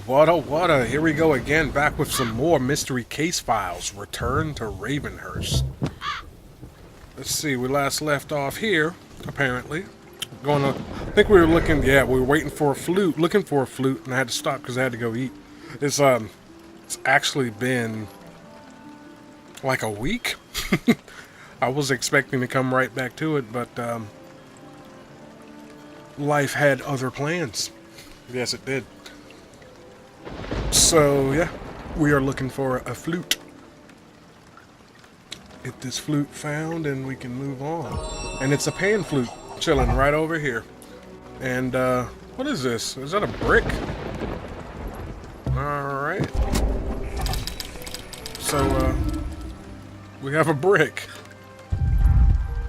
Wudda Wudda, here we go again, back with some more mystery case files. Return to Ravenhearst. Let's see, we last left off here, apparently. I think we were looking, we were waiting for a flute, looking for a flute, and I had to stop because I had to go eat. It's actually been like a week. I was expecting to come right back to it, but life had other plans. Yes, it did. So, yeah, we are looking for a flute. Get this flute found and we can move on. And it's a pan flute chilling right over here. And, what is this? Is that a brick? Alright. So, we have a brick.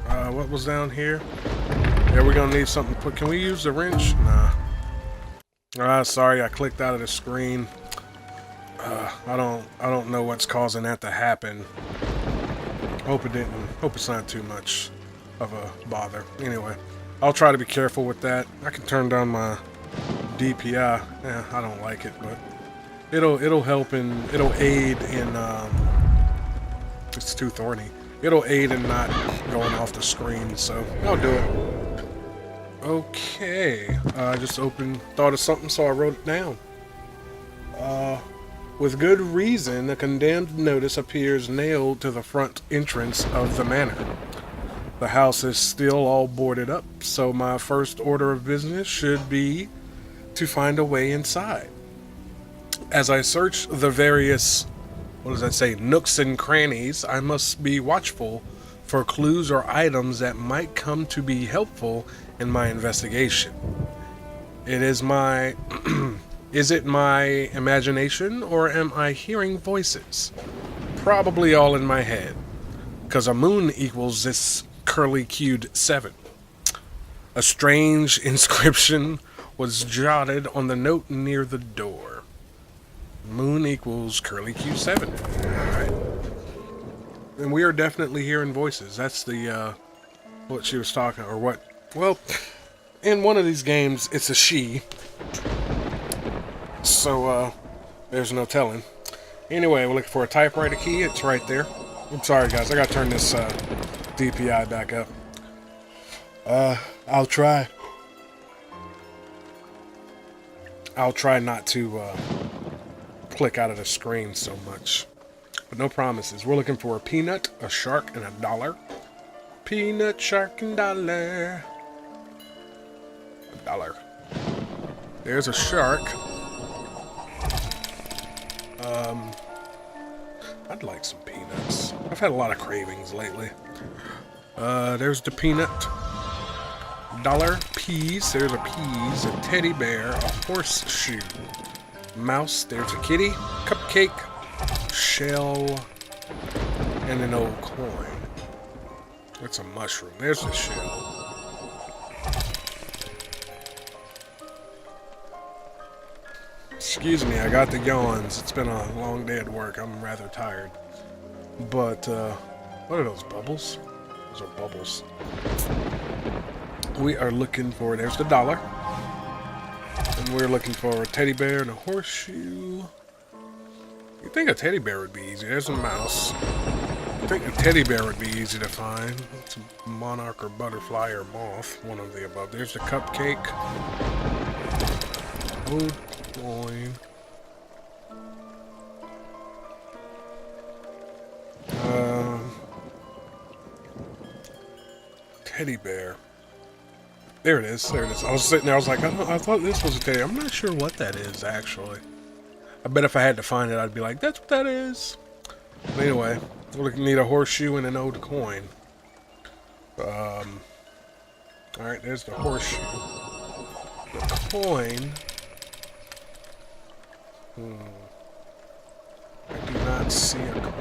What was down here? Yeah, we're gonna need something to put. Can we use the wrench? Nah. Sorry, I clicked out of the screen. I don't know what's causing that to happen. Hope it's not too much of a bother. Anyway, I'll try to be careful with that. I can turn down my DPI. Yeah, I don't like it, but it'll help and it'll aid in it's too thorny. It'll aid in not going off the screen, so I'll do it. Okay, I just thought of something, so I wrote it down. With good reason, a condemned notice appears nailed to the front entrance of the manor. The house is still all boarded up, so my first order of business should be to find a way inside. As I search the various, nooks and crannies, I must be watchful for clues or items that might come to be helpful in my investigation. Is it my imagination, or am I hearing voices? Probably all in my head, because a moon equals this curly-cued 7. A strange inscription was jotted on the note near the door. Moon equals curly-cued 7. Alright. And we are definitely hearing voices. That's the, what she was talking, or what? Well, in one of these games, it's a she. So, there's no telling. Anyway, we're looking for a typewriter key. It's right there. I'm sorry, guys. I gotta turn this DPI back up. I'll try. I'll try not to click out of the screen so much. But no promises. We're looking for a peanut, a shark, and a dollar. Peanut, shark, and dollar. A dollar. There's a shark. I'd like some peanuts. I've had a lot of cravings lately. There's the peanut. Dollar. Peas. There's a peas. A teddy bear. A horseshoe. Mouse. There's a kitty. Cupcake. Shell. And an old coin. That's a mushroom. There's the shell. Excuse me, I got the yawns. It's been a long day at work. I'm rather tired. But, what are those, bubbles? Those are bubbles. We are looking for, there's the dollar. And we're looking for a teddy bear and a horseshoe. You'd think a teddy bear would be easy. There's a mouse. I think a teddy bear would be easy to find. It's a monarch or butterfly or moth. One of the above. There's the cupcake. Old coin. Teddy bear. There it is. There it is. I was sitting there. I was like, I thought this was a teddy. I'm not sure what that is, actually. I bet if I had to find it, I'd be like, that's what that is. But anyway, we need a horseshoe and an old coin. Alright, there's the horseshoe. The coin. I do not see a coin.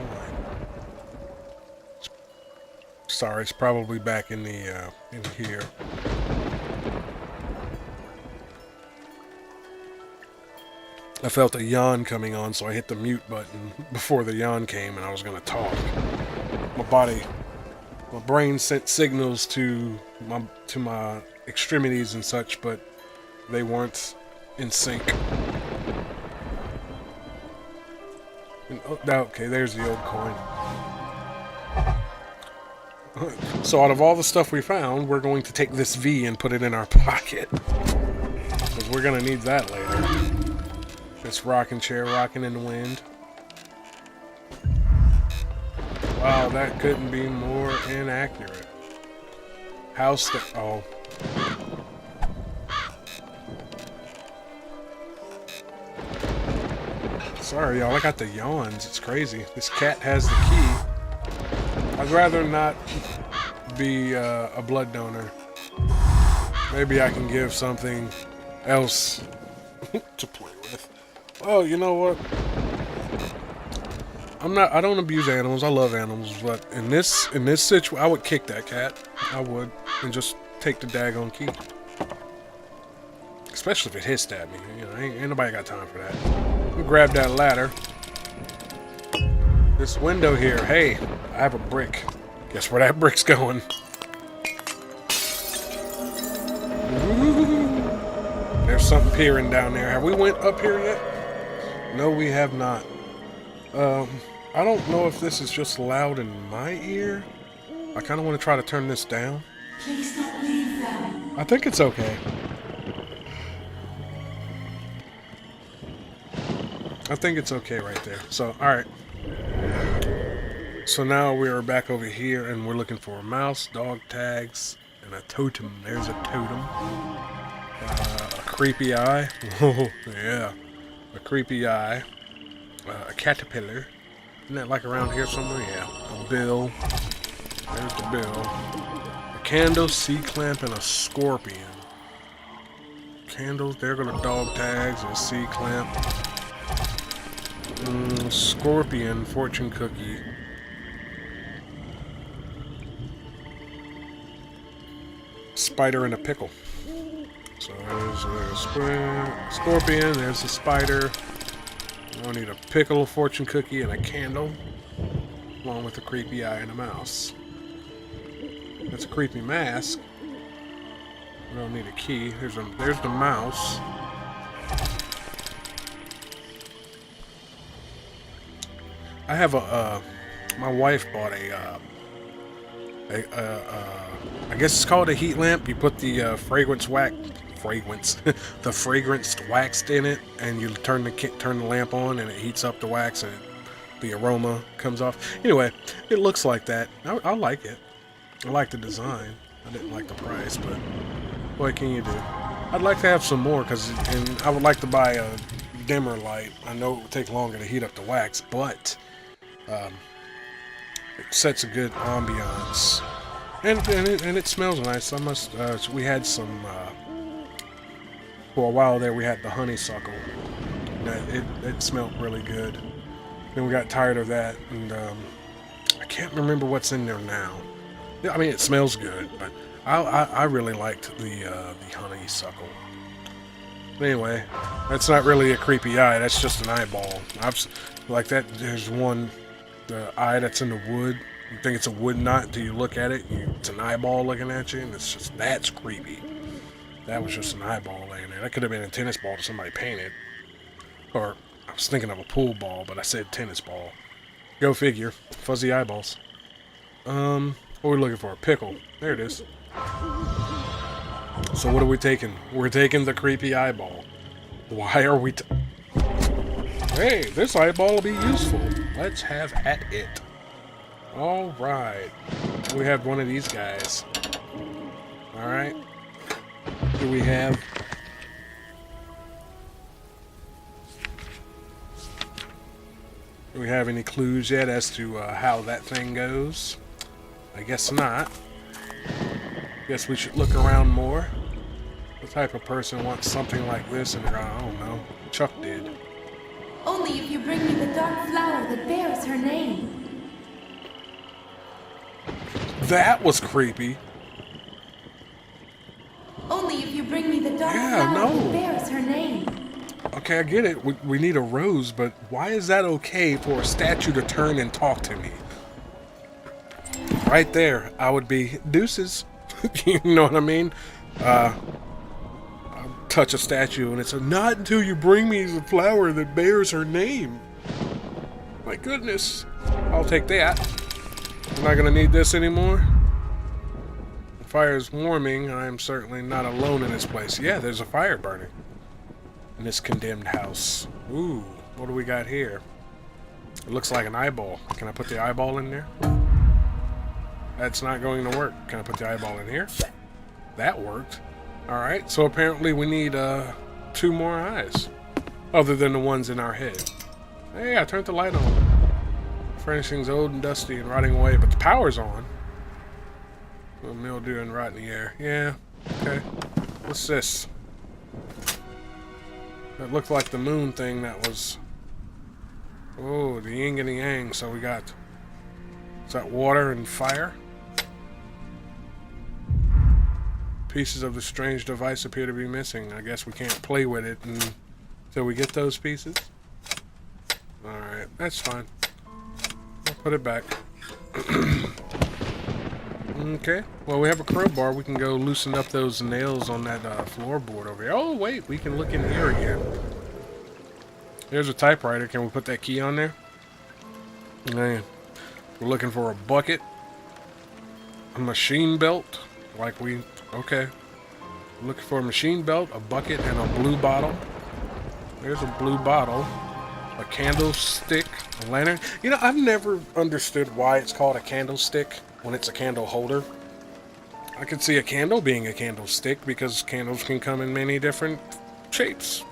Sorry, it's probably back in the, in here. I felt a yawn coming on, so I hit the mute button before the yawn came and I was gonna talk. My brain sent signals to my extremities and such, but they weren't in sync. And, oh, okay, there's the old coin. So out of all the stuff we found, we're going to take this V and put it in our pocket. Because we're going to need that later. This rocking chair rocking in the wind. Wow, that couldn't be more inaccurate. House that... Oh. Sorry, y'all. I got the yawns. It's crazy. This cat has the key. I'd rather not be a blood donor. Maybe I can give something else to play with. Well, you know what? I don't abuse animals. I love animals, but in this situation, I would kick that cat. I would, and just take the daggone key. Especially if it hissed at me. You know, ain't nobody got time for that. We'll grab that ladder. This window here. Hey, I have a brick. Guess where that brick's going? Ooh, there's something peering down there. Have we went up here yet? No, we have not. I don't know if this is just loud in my ear. I kind of want to try to turn this down. Please don't leave them. I think it's okay. I think it's okay right there. So, alright. So now we are back over here and we're looking for a mouse, dog tags, and a totem. There's a totem. A creepy eye. Oh, yeah. A creepy eye. A caterpillar. Isn't that like around here somewhere? Yeah. A bill. There's the bill. A candle, C-clamp, and a scorpion. Candles, there go the dog tags, and a C-clamp. Scorpion, fortune cookie. Spider and a pickle. So there's a scorpion, there's a spider. I'll need a pickle, a fortune cookie, and a candle. Along with a creepy eye and a mouse. That's a creepy mask. We don't need a key. There's the mouse. I have my wife bought I guess it's called a heat lamp. You put the the fragranced wax in it, and you turn the lamp on, and it heats up the wax, and the aroma comes off. Anyway, it looks like that. I like it. I like the design. I didn't like the price, but what can you do? I'd like to have some more, and I would like to buy a dimmer light. I know it would take longer to heat up the wax, but it sets a good ambiance, and it smells nice. I must. We had some for a while there. We had the honeysuckle. It smelled really good. Then we got tired of that, and I can't remember what's in there now. I mean, it smells good, but I really liked the honeysuckle. Anyway, that's not really a creepy eye. That's just an eyeball. Like that. There's one. The eye that's in the wood, you think it's a wood knot until you look at it, it's an eyeball looking at you, and that's creepy. That was just an eyeball laying there. That could have been a tennis ball that somebody painted. Or, I was thinking of a pool ball, but I said tennis ball. Go figure. Fuzzy eyeballs. What are we looking for? A pickle. There it is. So what are we taking? We're taking the creepy eyeball. Why are we... Hey, this eyeball will be useful. Let's have at it. Alright. We have one of these guys. Alright. Do we have... Do we have any clues yet as to how that thing goes? I guess not. Guess we should look around more. What type of person wants something like this in their... I don't know. Chuck did. Only if you bring me the dark flower that bears her name. That was creepy. Only if you bring me the dark flower that bears her name. Okay, I get it. We need a rose, but why is that okay for a statue to turn and talk to me? Right there, I would be deuces. You know what I mean? Touch a statue and it's not until you bring me the flower that bears her name. My goodness. I'll take that. I'm not gonna need this anymore. The fire is warming. I'm certainly not alone in this place. Yeah, there's a fire burning in this condemned house. Ooh, what do we got here? It looks like an eyeball. Can I put the eyeball in there? That's not going to work. Can I put the eyeball in here? That worked. Alright, so apparently we need 2 more eyes. Other than the ones in our head. Hey, I turned the light on. Furnishings old and dusty and rotting away, but the power's on. The mildew and rot in the air. Yeah, okay. What's this? That looked like the moon thing that was... Oh, the yin and the yang. So we got... Is that water and fire? Pieces of the strange device appear to be missing. I guess we can't play with it until we get those pieces. Alright, that's fine. I'll put it back. Okay, well we have a crowbar. We can go loosen up those nails on that floorboard over here. Oh wait, we can look in here again. There's a typewriter. Can we put that key on there? Man, we're looking for a bucket. A machine belt. Like we... Okay. Looking for a machine belt, a bucket, and a blue bottle. There's a blue bottle. A candlestick. A lantern. You know, I've never understood why it's called a candlestick when it's a candle holder. I could see a candle being a candlestick because candles can come in many different shapes.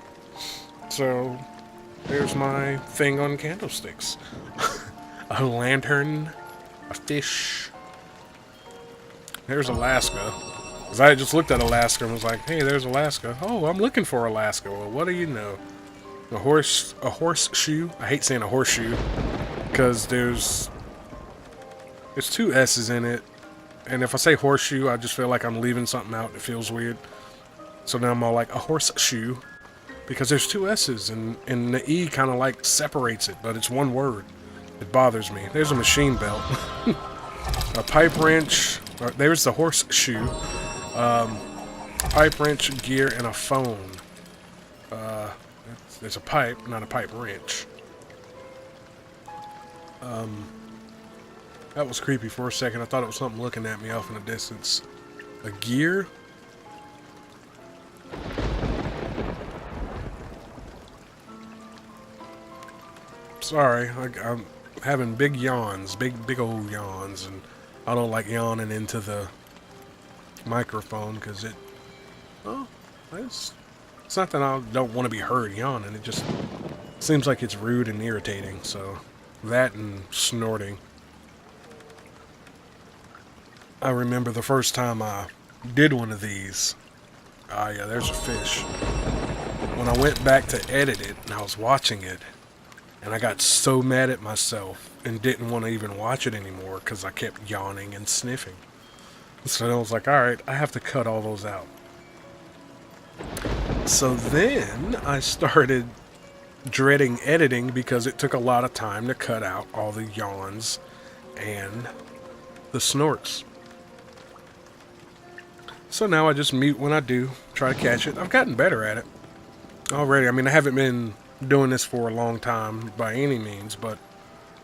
So, there's my thing on candlesticks. A lantern. A fish. There's Alaska. Because I just looked at Alaska and was like, hey, there's Alaska. Oh, I'm looking for Alaska. Well, what do you know? A horseshoe. I hate saying a horseshoe. Because there's 2 S's in it. And if I say horseshoe, I just feel like I'm leaving something out. It feels weird. So now I'm all like, a horseshoe. Because there's 2 S's. And the E kind of like separates it. But it's one word. It bothers me. There's a machine belt. A pipe wrench. There's the horseshoe. Pipe wrench, gear, and a phone. There's a pipe, not a pipe wrench. That was creepy for a second. I thought it was something looking at me off in the distance. A gear? Sorry, I'm having big yawns, big old yawns, and I don't like yawning into the microphone because it, well, it's not that I don't want to be heard yawning. It just seems like it's rude and irritating. So that and snorting. I remember the first time I did one of these. Ah, yeah, there's a fish. When I went back to edit it and I was watching it, and I got so mad at myself and didn't want to even watch it anymore because I kept yawning and sniffing. So I was like, alright, I have to cut all those out. So then I started dreading editing because it took a lot of time to cut out all the yawns and the snorts. So now I just mute when I do, try to catch it. I've gotten better at it already. I mean, I haven't been doing this for a long time by any means, but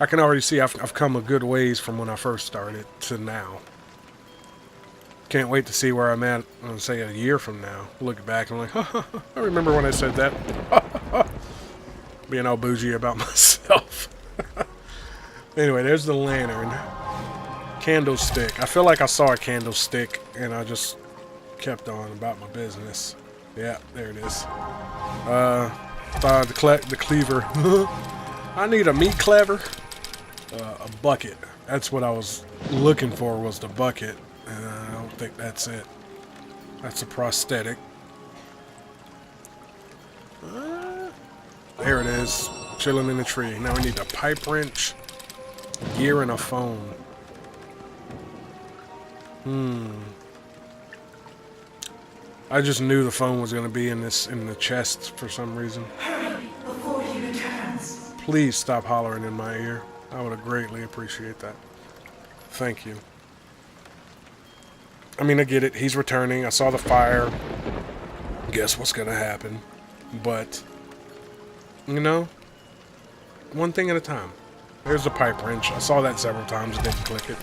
I can already see I've come a good ways from when I first started to now. Can't wait to see where I'm at, say a year from now. Look back and I'm like, I remember when I said that. Being all bougie about myself. Anyway, there's the lantern. Candlestick. I feel like I saw a candlestick and I just kept on about my business. Yeah, there it is. The cleaver. I need a meat cleaver. A bucket. That's what I was looking for, was the bucket. I don't think that's it. That's a prosthetic. There it is. Chilling in the tree. Now we need a pipe wrench, gear, and a phone. I just knew the phone was going to be in the chest for some reason. Hurry before he returns. Please stop hollering in my ear. I would greatly appreciate that. Thank you. I mean, I get it. He's returning. I saw the fire. Guess what's going to happen? But, you know, one thing at a time. There's a pipe wrench. I saw that several times. Didn't click it.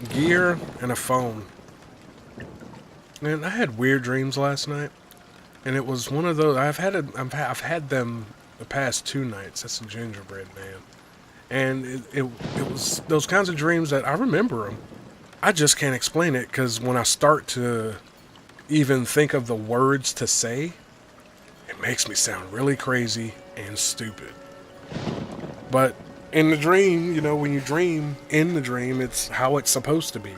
Gear and a phone. Man, I had weird dreams last night, and it was one of those. I've had them the past 2 nights. That's a gingerbread man, and it was those kinds of dreams that I remember them. I just can't explain it because when I start to even think of the words to say, it makes me sound really crazy and stupid. But in the dream, you know, when you dream in the dream, it's how it's supposed to be.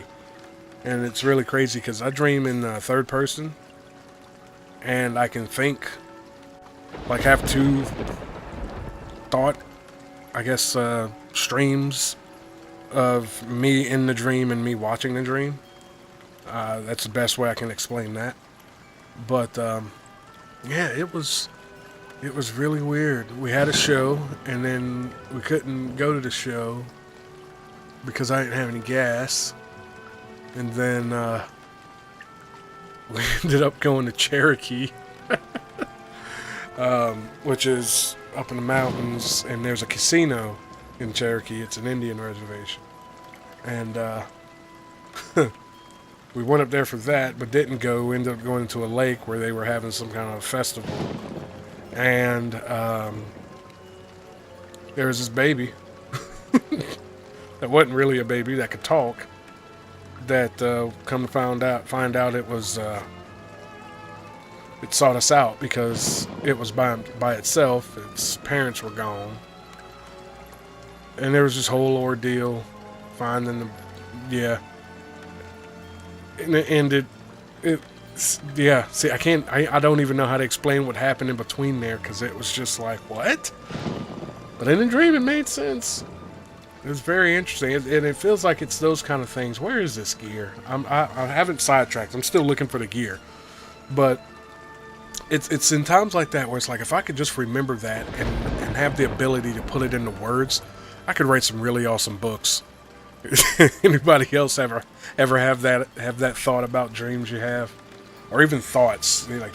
And it's really crazy because I dream in third person, and I can think, like, have 2 thought, I guess, streams of me in the dream and me watching the dream. That's the best way I can explain that. But yeah, it was really weird. We had a show, and then we couldn't go to the show because I didn't have any gas. And then we ended up going to Cherokee, which is up in the mountains, and there's a casino in Cherokee. It's an Indian reservation. And we went up there for that, but didn't go. We ended up going to a lake where they were having some kind of festival. And there was this baby that wasn't really a baby, that could talk. That come to find out it was it sought us out because it was by itself. Its parents were gone, and there was this whole ordeal finding the and it ended. See, I don't even know how to explain what happened in between there because it was just like, what? But in the dream, it made sense. It was very interesting, and it feels like it's those kind of things. Where is this gear? I haven't sidetracked. I'm still looking for the gear, but it's in times like that where it's like, if I could just remember that and have the ability to put it into words, I could write some really awesome books. Anybody else ever have that thought about dreams you have, or even thoughts? Like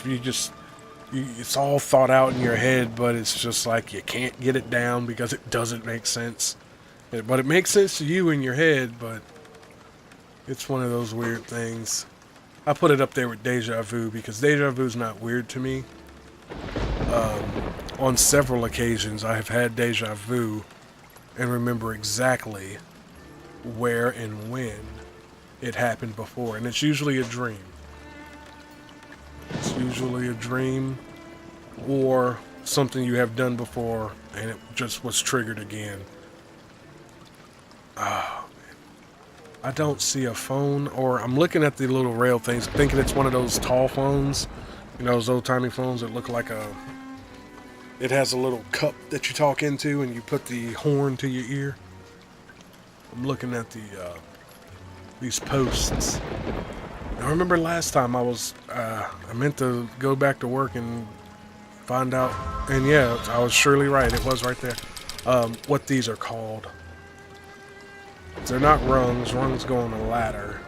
it's all thought out in your head, but it's just like you can't get it down because it doesn't make sense. But it makes sense to you in your head, but it's one of those weird things. I put it up there with deja vu because deja vu is not weird to me. On several occasions, I have had deja vu and remember exactly where and when it happened before. And it's usually a dream. It's usually a dream or something you have done before and it just was triggered again. Oh, man. I don't see a phone, or I'm looking at the little rail things, thinking it's one of those tall phones. You know, those old-timey phones that look like it has a little cup that you talk into and you put the horn to your ear. I'm looking at these posts. I remember last time I meant to go back to work and find out, and yeah, I was surely right. It was right there. What these are called. They're not rungs. Rungs go on a ladder.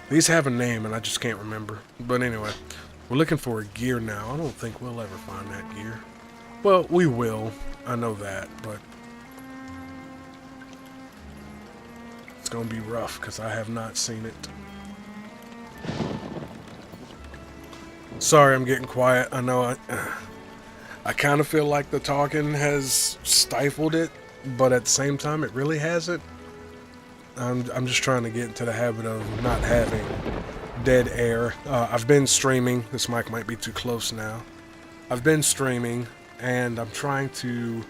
These have a name, and I just can't remember. But anyway, we're looking for a gear now. I don't think we'll ever find that gear. Well, we will. I know that, but it's going to be rough because I have not seen it. Sorry, I'm getting quiet. I know I kind of feel like the talking has stifled it, but at the same time, it really hasn't. I'm just trying to get into the habit of not having dead air. I've been streaming. This mic might be too close now. I've been streaming, and I'm trying to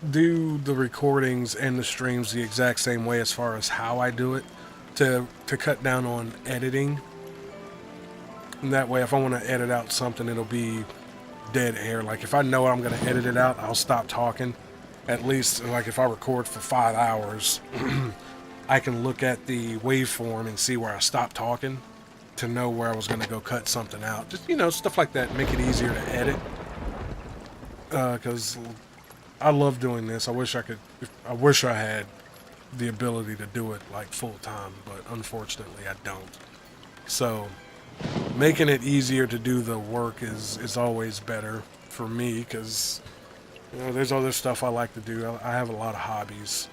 do the recordings and the streams the exact same way as far as how I do it to cut down on editing. And that way, if I want to edit out something, it'll be dead air. Like, if I know I'm going to edit it out, I'll stop talking. At least, like, if I record for 5 hours, I can look at the waveform and see where I stopped talking to know where I was going to go cut something out. Just, you know, stuff like that. Make it easier to edit. Because I love doing this. I wish I had the ability to do it, like, full time. But unfortunately, I don't. So making it easier to do the work is always better for me, because You know, there's other stuff I like to do. I have a lot of hobbies.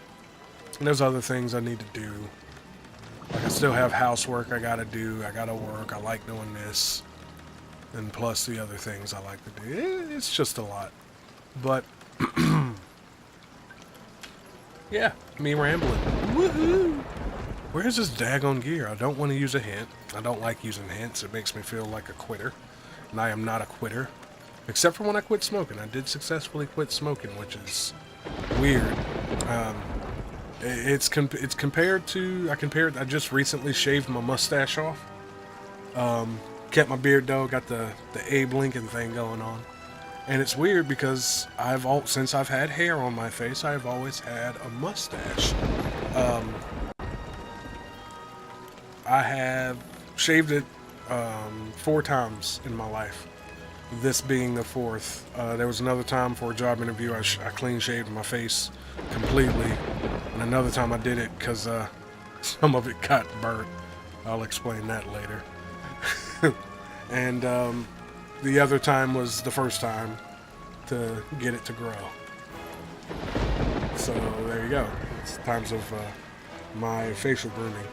And there's other things I need to do. Like I still have housework I gotta do. I gotta work. I like doing this. And plus the other things I like to do. It's just a lot. But, yeah, me rambling. Woohoo! Where's this daggone gear? I don't want to use a hint. I don't like using hints. It makes me feel like a quitter. And I am not a quitter. Except for when I quit smoking. I did successfully quit smoking, which is weird. It's compared to... I just recently shaved my mustache off. Kept my beard though. Got the Abe Lincoln thing going on. And it's weird because since I've had hair on my face, I've always had a mustache. I have shaved it 4 times in my life. This being the 4th. There was another time for a job interview I clean shaved my face completely. And another time I did it because some of it got burnt. I'll explain that later. And the other time was the first time to get it to grow. So there you go. It's times of my facial grooming.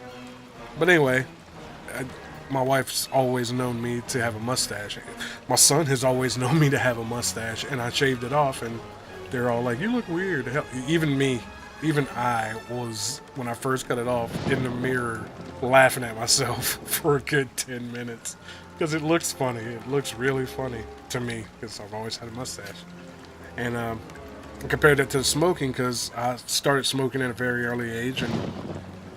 But anyway, my wife's always known me to have a mustache. My son has always known me to have a mustache, and I shaved it off, and they're all like, "You look weird." Hell, even I was, when I first cut it off, in the mirror laughing at myself for a good 10 minutes. Because it looks funny. It looks really funny to me, because I've always had a mustache. And I compared that to smoking, because I started smoking at a very early age, and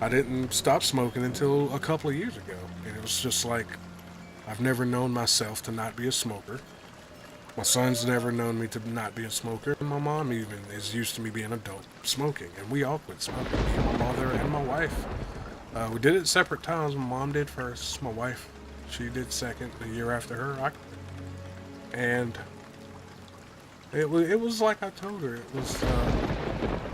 I didn't stop smoking until a couple of years ago. And it was just like, I've never known myself to not be a smoker. My son's never known me to not be a smoker. And my mom even is used to me being an adult smoking. And we all quit smoking, me, my mother, and my wife. We did it at separate times. My mom did first. My wife, she did second. The year after her, I quit. And it was like I told her. It was,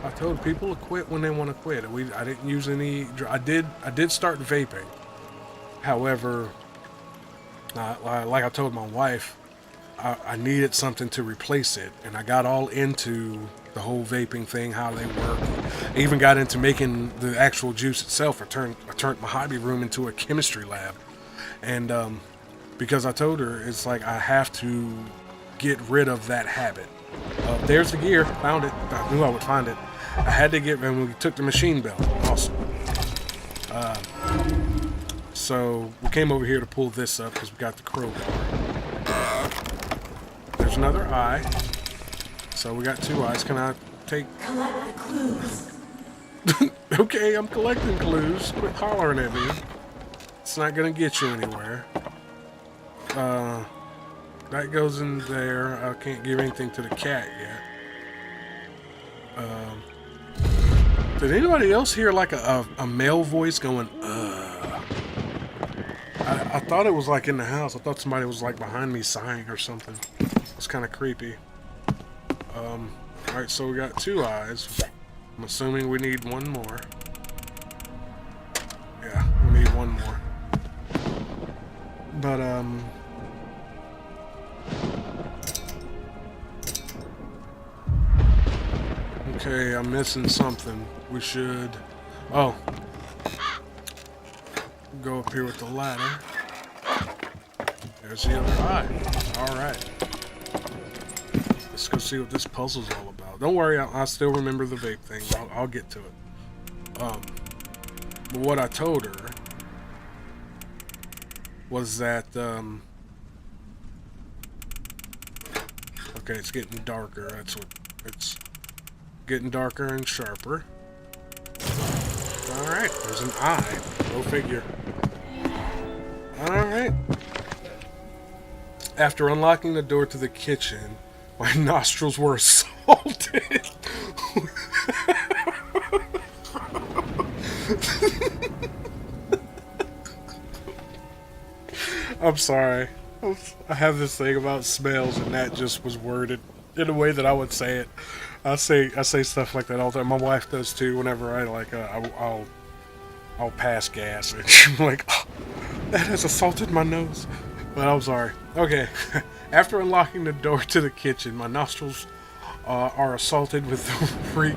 I told people to quit when they want to quit. I didn't use any, I did start vaping. However, like I told my wife, I needed something to replace it, and I got all into the whole vaping thing, how they work. I even got into making the actual juice itself. I turned my hobby room into a chemistry lab, and because I told her, it's like I have to get rid of that habit. There's the gear, found it. I knew I would find it. I had to get, and we took the machine belt. Awesome. So we came over here to pull this up because we got the crowbar. There's another eye. So we got 2 eyes. Can I take... Collect the clues. Okay, I'm collecting clues. Quit hollering at me. It's not gonna get you anywhere. That goes in there. I can't give anything to the cat yet. Did anybody else hear like a male voice going, I thought it was like in the house. I thought somebody was like behind me sighing or something. It's kind of creepy. Alright, so we got 2 eyes. I'm assuming we need 1 more. Yeah, we need 1 more. But, okay, I'm missing something. We should... Oh. Go up here with the ladder. There's the other eye. Alright. Let's go see what this puzzle's all about. Don't worry, I still remember the vape thing. I'll get to it. But what I told her was that, okay, it's getting darker. That's what it's getting darker and sharper. Alright, there's an eye. Go figure. Alright. After unlocking the door to the kitchen, my nostrils were assaulted. I'm sorry. I have this thing about smells, and that just was worded in a way that I would say it. I say stuff like that all the time. My wife does too. Whenever I like, I'll pass gas, and she's like, oh, "That has assaulted my nose." But I'm sorry. Okay. After unlocking the door to the kitchen, my nostrils are assaulted with the reek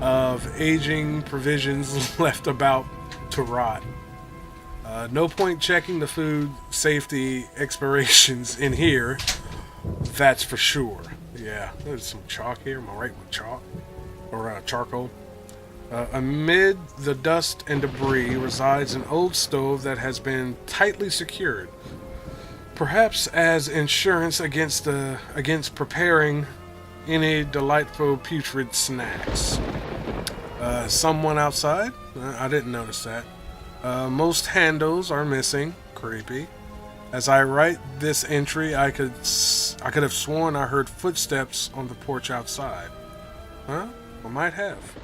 of aging provisions left about to rot. No point checking the food safety expirations in here, that's for sure. Yeah, there's some chalk here. Am I right with chalk? Or charcoal? Amid the dust and debris resides an old stove that has been tightly secured, perhaps as insurance against preparing any delightful putrid snacks. Someone outside? I didn't notice that. Most handles are missing. Creepy. As I write this entry, I could have sworn I heard footsteps on the porch outside. Huh? I might have.